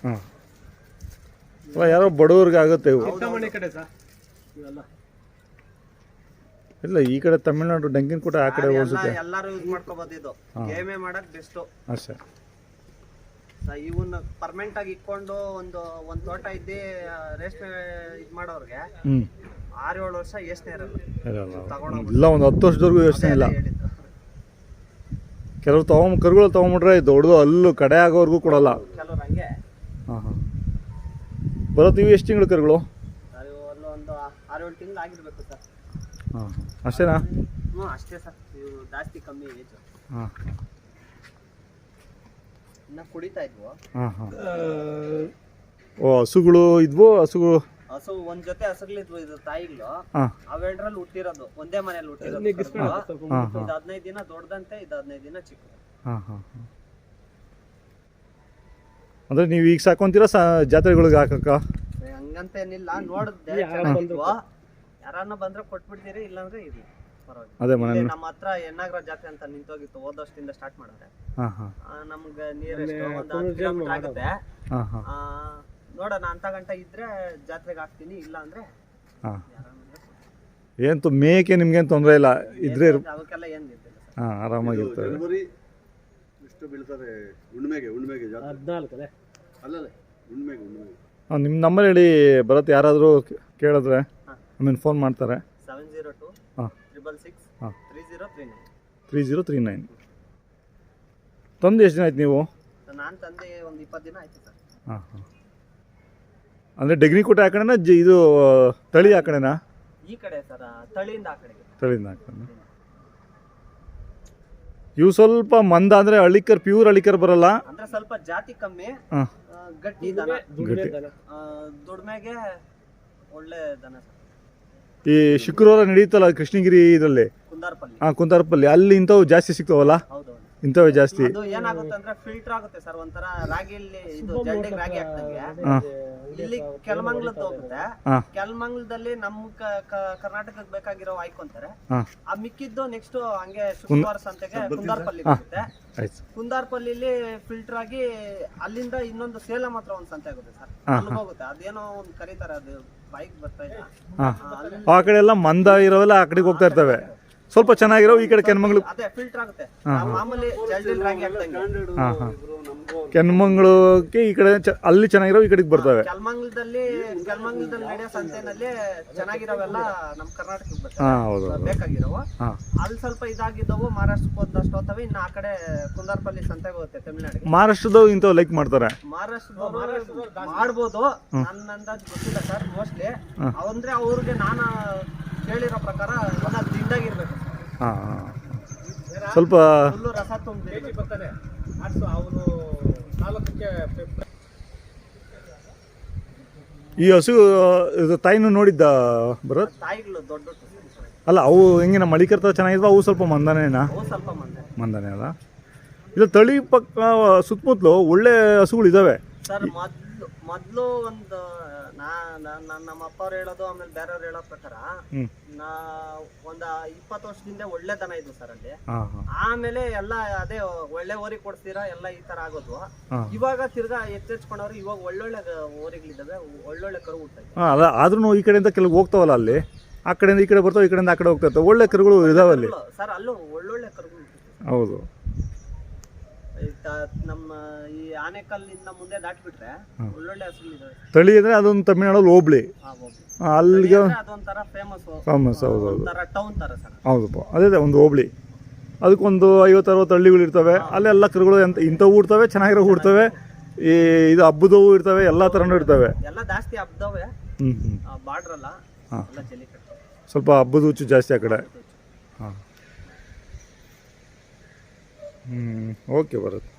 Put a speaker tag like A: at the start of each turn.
A: ಹಾಂ ಅಲ್ಲ ಯಾರೋ ಬಡವ್ರಿಗೆ ಆಗುತ್ತೆ ಇವು.
B: ಕಡೆ ಸರ್ ಇವೆಲ್ಲ
A: ಇಲ್ಲ ಈ ಕಡೆ ತಮಿಳ್ನಾಡು ಡಂಕಿನಕುಟ ಆ ಕಡೆ ಹೋಗುತ್ತೆ.
C: ಎಲ್ಲರೂ ಯೂಸ್ ಮಾಡ್ಕೋಬಹುದು. ಇದು ಗೇಮೇ ಮಾಡಕ್ ಬೆಸ್ಟ್.
A: ಅಷ್ಟೇ
C: ಇವನ್ನ ಪರ್ಮನೆಂಟ್ ಆಗಿ ಇಟ್ಕೊಂಡು ಒಂದು ತೋಟ ಇದ್ದಿ ರೇಷ್ಮೆ ಇದು ಮಾಡೋರ್ಗೆ 6-7 ವರ್ಷ ಯೋಚನೆ ಇರಲ್ಲ.
A: ಇಲ್ಲ ಒಂದು 10 ವರ್ಷದವರೆಗೂ ಯೋಚನೆ ಇಲ್ಲ. ಕೆಲವರು ಕರುಗಳು ತೊಗೊಂಬಿಟ್ರೆ ದೊಡ್ಡದು ಅಲ್ಲೂ ಕಡೆ ಆಗೋವರೆಗೂ ಕೊಡಲ್ಲ.
C: ಕೆಲವ್ರು ಹಂಗೆ.
A: ಹಾಂ ಹಾಂ ಬರುತ್ತೆ. ಇವು ಎಷ್ಟು ತಿಂಗಳು ಕರುಗಳು?
C: ಒಂದು 6-7 ತಿಂಗಳು ಆಗಿರ್ಬೇಕು ಸರ್.
A: ಹಾಂ ಅಷ್ಟೇನಾ?
C: ಹ್ಞೂ ಅಷ್ಟೇ ಸರ್. ಇವು ಜಾಸ್ತಿ ಕಮ್ಮಿ ಏಜ್.
A: ಹಾಂ
C: ಇನ್ನ ಕುಡಿತಾ ಇದ್ವು.
A: ಹಾಂ ಹಾಂ ಓ ಹಸುಗಳು ಇದ್ವು.
C: ಹಸು ಒಂದ್ ಜೊತೆ ಹಸುಗಳಿದ್ವು. ಇದು ತಾಯಿಗಳು.
A: ಹಾಂ
C: ಅವೆರಡರಲ್ಲಿ ಹುಟ್ಟಿರೋದು ಒಂದೇ ಮನೇಲಿ ಹುಟ್ಟಿರೋದು. ಇದು 15 ದಿನ ದೊಡ್ಡದಂತೆ, ಇದು 15 ದಿನ ಚಿಕ್ಕದು.
A: ಹಾಂ ಹಾಂ ಹಾಂ ಅಂದರೆ ನೀವು ಈಗ ಸಾಕೊಂತೀರಾ ಜಾತ್ರೆಗಳಿಗೆ ಹಾಕಕ್ಕ?
C: ಹಂಗಂತ ಏನಿಲ್ಲ. ನೋಡಿದ್ದೆ ಯಾರನ್ನ ಬಂದ್ರೆ ಕೊಟ್ಬಿಡ್ತೀರಿ, ಇಲ್ಲಾಂದ್ರೆ ಇರ್ಲಿ ಪರವಾಗಿಲ್ಲ.
A: ಅದೇ ಮನೆ
C: ನಮ್ಮ ಹತ್ರ ಎನ್ನಾಗ್ರ ಜಾತ್ರೆ ಅಂತ ನಿಂತೋಗಿತ್ತು. ಹೋದ ವರ್ಷದಿಂದ ಸ್ಟಾರ್ಟ್ ಮಾಡಿದ್ರೆ ನಮ್ಗೆ ನೀರೆಷ್ಟು ಒಂದು 10 ಕಿಲೋಮೀಟರ್ ಆಗುತ್ತೆ. ನೋಡೋಣ ಅಂತ ಗಂಟ ಇದ್ರೆ ಜಾತ್ರೆಗೆ ಹಾಕ್ತೀನಿ, ಇಲ್ಲ ಅಂದ್ರೆ
A: ಏನು ಮೇಕೆ ನಿಮ್ಗೇನು ತೊಂದರೆ ಇಲ್ಲ ಇದ್ರೆ
C: ಅವಕ್ಕೆಲ್ಲ ಏನು ಇರ್ತಿಲ್ಲ.
A: ಹಾಂ ಆರಾಮಾಗಿರ್ತವೆ.
B: ಎಷ್ಟು ಬೀಳ್ತಾರೆ ಹುಣ್ಣಿಮೆಗೆ 14 ಅಲ್ಲಲ್ಲ ಹುಣ್ಣಿಮೆಗೆ.
A: ಹಾಂ ನಿಮ್ಮ ನಂಬರ್ ಹೇಳಿ ಬರುತ್ತೆ. ಯಾರಾದರೂ ಕೇಳಿದ್ರೆ ಆಮೇಲೆ ಫೋನ್ ಮಾಡ್ತಾರೆ.
C: 702
A: ಹಾಂ
C: 666
A: ಹಾಂ
C: 3039
A: 3039. ತಂದು ಎಷ್ಟು ದಿನ ಆಯ್ತು ನೀವು?
C: ನಾನು ತಂದೆ ಒಂದು 20 ದಿನ ಆಯ್ತು ಸರ್.
A: ಹಾಂ ಹಾಂ ಅಂದರೆ ಡಗ್ನಿಕುಟ ಆ ಕಡೆನಾ ಇದು ತಳಿ ಆ ಕಡೆನಾ?
C: ಈ ಕಡೆ ಸರ್, ತಳಿಯಿಂದ ಆ ಕಡೆಗೆ.
A: ತಳಿಯಿಂದ ಆ ಕಡೆ. ಇವು ಸ್ವಲ್ಪ ಮಂದ ಅಂದರೆ ಹಳ್ಳಿಕರ್, ಪ್ಯೂರ್ ಹಳ್ಳಿಕರ್ ಬರಲ್ಲ.
C: ಅಂದ್ರೆ ಸ್ವಲ್ಪ ಜಾತಿ ಕಮ್ಮಿ,
A: ಹಾಂ
C: ಗಟ್ಟಿ ದನ.
A: ಗಟ್ಟಿ
C: ದುಡ್ಮೆಗೆ ಒಳ್ಳೆ ದನ ಸರ್.
A: ಈ ಶುಕ್ರವಾರ ನಡೀತಲ್ಲ ಕೃಷ್ಣಗಿರಿ ಇದರಲ್ಲಿ,
C: ಕುಂದಾರ್ಪಲ್ಲಿ.
A: ಹಾಂ ಕುಂದಾರ್ಪಲ್ಲಿ, ಅಲ್ಲಿ ಇಂಥವು ಜಾಸ್ತಿ ಸಿಗ್ತಾವಲ್ಲ?
C: ಹೌದು.
A: ಇಂಥವೇ ಜಾಸ್ತಿ.
C: ಅದು ಏನಾಗುತ್ತೆ ಅಂದ್ರೆ ಫಿಲ್ಟರ್ ಆಗುತ್ತೆ ಸರ್. ಒಂಥರ ರಾಗಿಯಲ್ಲಿ ಇದು ಜಂಡಿಗೆ ರಾಗಿ ಹಾಕ್ದಂಗೆ ಇಲ್ಲಿ ಕೆಲಮಂಗ್ಲದ್ದು ಹೋಗುತ್ತೆ. ಕೆಲಮಂಗ್ಲದಲ್ಲಿ ನಮ್ಮ ಕರ್ನಾಟಕಕ್ಕೆ ಬೇಕಾಗಿರೋ ಆಯ್ಕೊಂತಾರೆ. ಆ ಮಿಕ್ಕಿದ್ದು ನೆಕ್ಸ್ಟ್ ಹಂಗೆ ಶುಕ್ರವಾರ ಸಂತೆಗೆ ಕುಂದಾರ್ಪಲ್ಲಿ ಹೋಗುತ್ತೆ. ಕುಂದಾರ್ಪಲ್ಲಿಲಿ ಫಿಲ್ಟರ್ ಆಗಿ ಅಲ್ಲಿಂದ ಇನ್ನೊಂದು ಸೇಲಂ ಹತ್ರ ಒಂದು ಸಂತೆ ಆಗುತ್ತೆ ಸರ್. ಅಲ್ಲಿ ಹೋಗುತ್ತೆ. ಅದೇನೋ ಒಂದು ಕರೀತಾರೆ, ಅದು ಬೈಕ್ ಬರ್ತಾ ಇಲ್ಲ.
A: ಆ ಕಡೆ ಎಲ್ಲ ಮಂದ ಇರೋವೆಲ್ಲ ಆ ಕಡೆಗೆ ಹೋಗ್ತಾ ಇರ್ತವೆ. ಸ್ವಲ್ಪ ಚೆನ್ನಾಗಿರೋ ಈ ಕಡೆ ಕೆನ್ಮಂಗ್ಳು
C: ಅದೇ ಫಿಲ್ಟರ್ ಆಗುತ್ತೆ. ಮಾಮೂಲಿ ಜಲ್ದಿಲ್ ರಾಗಿ ಹಾಕ್ದಂಗೆ.
A: ಹಾಂ ಹಾಂ ಕೆನ್ಮಂಗ್ಳುಗೆ ಈ ಕಡೆ ಅಲ್ಲಿ ಚೆನ್ನಾಗಿರೋ ಈ ಕಡೆಗೆ ಬರ್ತವೆ.
C: ಕೆಲಮಂಗ್ಲದಲ್ಲಿ ನಡೆಯೋ ಸಂತೆನಲ್ಲಿ ಚೆನ್ನಾಗಿರೋವೆಲ್ಲ ನಮ್ಮ ಕರ್ನಾಟಕಕ್ಕೆ ಬರ್ತವೆ.
A: ಹಾಂ ಹೌದು
C: ಬೇಕಾಗಿರೋವು.
A: ಹಾಂ
C: ಅಲ್ಲಿ ಸ್ವಲ್ಪ ಇದಾಗಿದ್ದವು ಮಹಾರಾಷ್ಟ್ರಕ್ಕೆ ಹೋದಷ್ಟು ಹೋಗ್ತವೆ. ಇನ್ನು ಆ ಕಡೆ ಕುಂದಾರ್ಪಲ್ಲಿ ಸಂತೆಗೆ ಹೋಗುತ್ತೆ ತಮಿಳ್ನಾಡಿಗೆ.
A: ಮಹಾರಾಷ್ಟ್ರದವು ಇಂಥವು ಲೈಕ್ ಮಾಡ್ತಾರೆ.
C: ಮಹಾರಾಷ್ಟ್ರದವರು ಮಾಡ್ಬೋದು, ನನ್ನ ಅಂದಾಜು ಗೊತ್ತಿಲ್ಲ ಸರ್. ಮೋಸ್ಟ್ಲಿ ಅಂದ್ರೆ ಅವ್ರಿಗೆ ನಾನು ಕೇಳಿರೋ ಪ್ರಕಾರ ದಿಂಡಾಗಿರ್ಬೇಕು.
A: ಹಾಂ ಸ್ವಲ್ಪ
C: ಫುಲ್ಲು ರಸ ತುಂಬಿರ್ಬೇಕು. ಬರ್ತಾನೆ ಅವನು 4ಕ್ಕೆ
A: ಈ ಹಸು ಇದು ತಾಯಿನೂ ನೋಡಿದ್ದ ಬರೋದು?
C: ತಾಯಿಗಳು ದೊಡ್ಡ
A: ಅಲ್ಲ ಅವು ಹೆಂಗೆ ನಮ್ಮ ಮಳಿಕರ್ತ ಚೆನ್ನಾಗಿದ್ವ? ಅವು ಸ್ವಲ್ಪ ಮಂದನೇನಾ?
C: ಅವು ಸ್ವಲ್ಪ
A: ಮಂದನೇ ಅಲ್ಲ. ಇಲ್ಲ ತಳಿ ಪಕ್ಕ ಸುತ್ತಮುತ್ತಲು ಒಳ್ಳೆ ಹಸುಗಳು ಇದ್ದಾವೆ
C: ಸರ್. ಮೊದಲು ಒಂದು ನಮ್ಮ ಅಪ್ಪ ಅವ್ರು ಹೇಳೋದು, ಆಮೇಲೆ ಬೇರೆಯವ್ರು ಹೇಳೋ ಪ್ರಕಾರ ಒಂದು 20 ವರ್ಷದಿಂದ ಒಳ್ಳೆ ದನ ಇದ್ವು ಸರ್ ಅಲ್ಲಿ. ಆಮೇಲೆ ಎಲ್ಲ ಅದೇ ಒಳ್ಳೆ ಓರಿ ಕೊಡ್ತೀರಾ ಎಲ್ಲ ಈ ತರ ಆಗೋದು. ಇವಾಗ ತಿರ್ಗಾ ಎಚ್ಚೆಚ್ಕೊಂಡವ್ರು ಇವಾಗ ಒಳ್ಳೊಳ್ಳೆ ಓರಿಗಳಿದ್ದಾವೆ, ಒಳ್ಳೊಳ್ಳೆ ಕರು ಹುಟ್ಟಾయి.
A: ಅಲ್ಲ ಆದ್ರೂ ಈ ಕಡೆಯಿಂದ ಕೆಲವು ಹೋಗ್ತಾವಲ್ಲ, ಅಲ್ಲಿ ಆ ಕಡೆಯಿಂದ ಈ ಕಡೆ ಬರ್ತಾವೆ, ಈ ಕಡೆಯಿಂದ ಆ ಕಡೆ ಹೋಗ್ತಾ ಇರ್ತವೆ. ಒಳ್ಳೆ ಕರುಗಳು ಇದಾವೆ ಅಲ್ಲಿ
C: ಸರ್. ಅಲ್ಲೂ ಒಳ್ಳೊಳ್ಳೆ ಕರುಗಳು.
A: ಹೌದು.
C: ನಮ್ಮ ಈ ಆನೆಕಲ್ಲಿಂದ ಮುಂದೆ ದಾಟ್ಬಿಟ್ರೆ ಒಳ್ಳೊಳ್ಳೆ ಹಸುಗಳಿದಾವೆ.
A: ತಳಿ ಅಂದ್ರೆ ಅದೊಂದು ತಮಿಳ್ನಾಡಲ್ಲಿ ಹೋಬ್ಳಿ, ಅಲ್ಲಿಗೆ
C: ಅದೊಂಥರ ಫೇಮಸ್.
A: ಹೌದು
C: ಟೌನ್ ತರ ಸರ್.
A: ಹೌದಪ್ಪ, ಅದೇ ಒಂದು ಹೋಬ್ಳಿ. ಅದಕ್ಕೊಂದು 50-60 ಹಳ್ಳಿಗಳು ಇರ್ತವೆ. ಅಲ್ಲೆಲ್ಲ ಕರುಗಳು ಇಂಥವು ಹುಡ್ತವೆ, ಚೆನ್ನಾಗಿರೋ ಹುಡ್ತವೆ. ಈ ಇದು ಹಬ್ಬದವು ಇರ್ತವೆ, ಎಲ್ಲ ಥರನೂ ಇರ್ತವೆ.
C: ಎಲ್ಲ ಜಾಸ್ತಿ ಹಬ್ಬದವೆ. ಬಾರ್ಡ್ರಲ್ಲ ಎಲ್ಲ ಜಲ್ಲಿಕಟ್ಟು.
A: ಸ್ವಲ್ಪ ಹಬ್ಬದ ಹುಚ್ಚು ಜಾಸ್ತಿ ಆ ಕಡೆ. ಹಾಂ ಓಕೆ ಬರುತ್ತೆ.